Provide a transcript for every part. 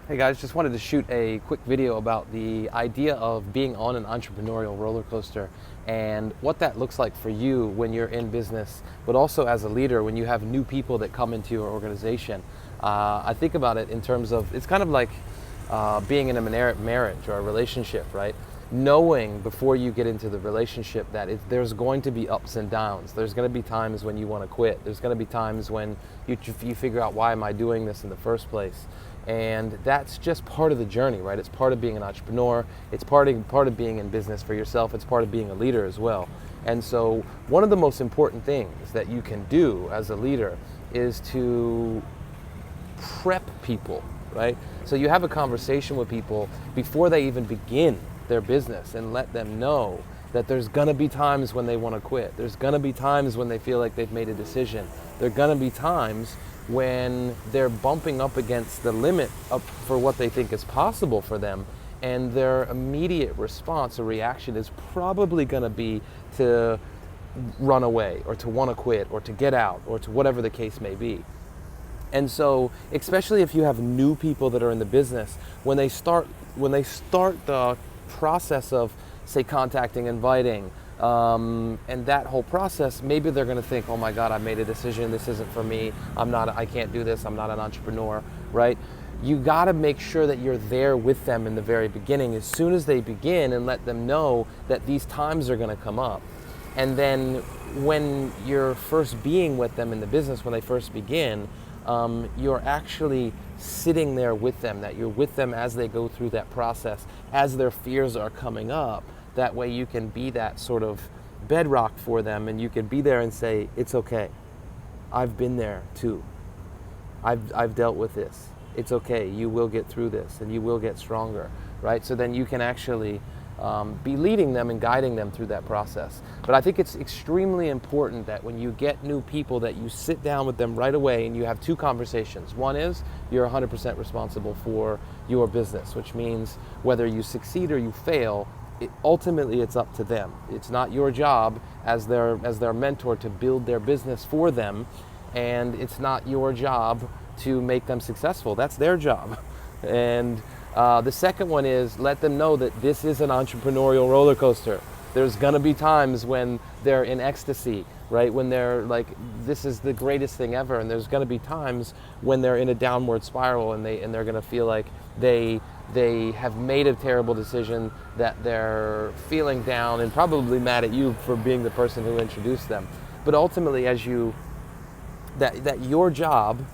Hey guys, just wanted to shoot a quick video about the idea of being on an entrepreneurial roller coaster and what that looks like for you when you're in business, but also as a leader when you have new people that come into your organization. I think about it in terms of, it's kind of like being in a marriage or a relationship, right? Knowing before you get into the relationship that there's going to be ups and downs. There's going to be times when you want to quit. There's going to be times when you figure out, why am I doing this in the first place? And that's just part of the journey, right? It's part of being an entrepreneur. It's part of being in business for yourself. It's part of being a leader as well. And so one of the most important things that you can do as a leader is to prep people, right? So you have a conversation with people before they even begin their business and let them know that there's gonna be times when they wanna quit. There's gonna be times when they feel like they've made a decision. There are gonna be times when they're bumping up against the limit for what they think is possible for them, and their immediate response or reaction is probably going to be to run away or to want to quit or to get out or to whatever the case may be. And so, especially if you have new people that are in the business, when they start the process of, say, contacting, inviting, and that whole process, maybe they're going to think, oh my God, I made a decision. This isn't for me. I can't do this. I'm not an entrepreneur, right? You got to make sure that you're there with them in the very beginning, as soon as they begin, and let them know that these times are going to come up. And then when you're first being with them in the business, when they first begin, you're actually sitting there with them, that you're with them as they go through that process, as their fears are coming up. That way you can be that sort of bedrock for them, and you can be there and say, it's okay. I've been there too. I've dealt with this. It's okay. You will get through this and you will get stronger, right? So then you can actually be leading them and guiding them through that process. But I think it's extremely important that when you get new people, that you sit down with them right away and you have two conversations. One is, you're 100% responsible for your business, which means whether you succeed or you fail, ultimately it's up to them. It's not your job as their mentor to build their business for them, and it's not your job to make them successful. That's their job. And the second one is, let them know that this is an entrepreneurial roller coaster. There's gonna be times when they're in ecstasy, right? When they're like, this is the greatest thing ever. And there's gonna be times when they're in a downward spiral and they're gonna feel like they have made a terrible decision, that they're feeling down and probably mad at you for being the person who introduced them. But ultimately, that your job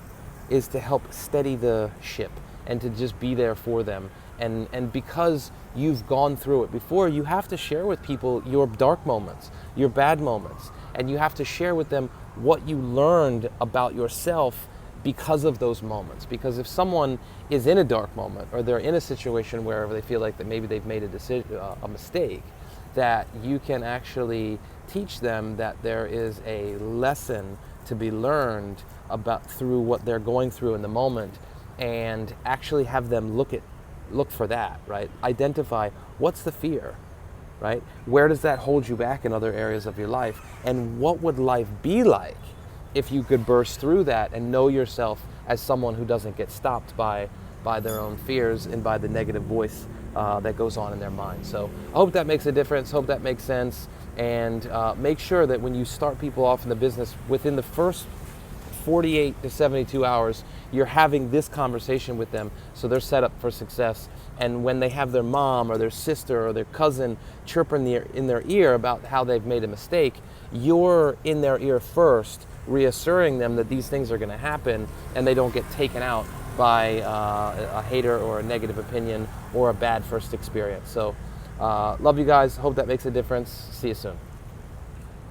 is to help steady the ship and to just be there for them. And because you've gone through it before, you have to share with people your dark moments, your bad moments, and you have to share with them what you learned about yourself because of those moments. Because if someone is in a dark moment, or they're in a situation where they feel like that maybe they've made a mistake, that you can actually teach them that there is a lesson to be learned about through what they're going through in the moment, and actually have them look for that, right? Identify, what's the fear, right? Where does that hold you back in other areas of your life? And what would life be like if you could burst through that and know yourself as someone who doesn't get stopped by their own fears and by the negative voice that goes on in their mind. So I hope that makes a difference, hope that makes sense, and make sure that when you start people off in the business, within the first 48 to 72 hours, you're having this conversation with them so they're set up for success. And when they have their mom or their sister or their cousin chirping in their ear about how they've made a mistake, you're in their ear first, reassuring them that these things are going to happen, and they don't get taken out by a hater or a negative opinion or a bad first experience. So love you guys. Hope that makes a difference. See you soon.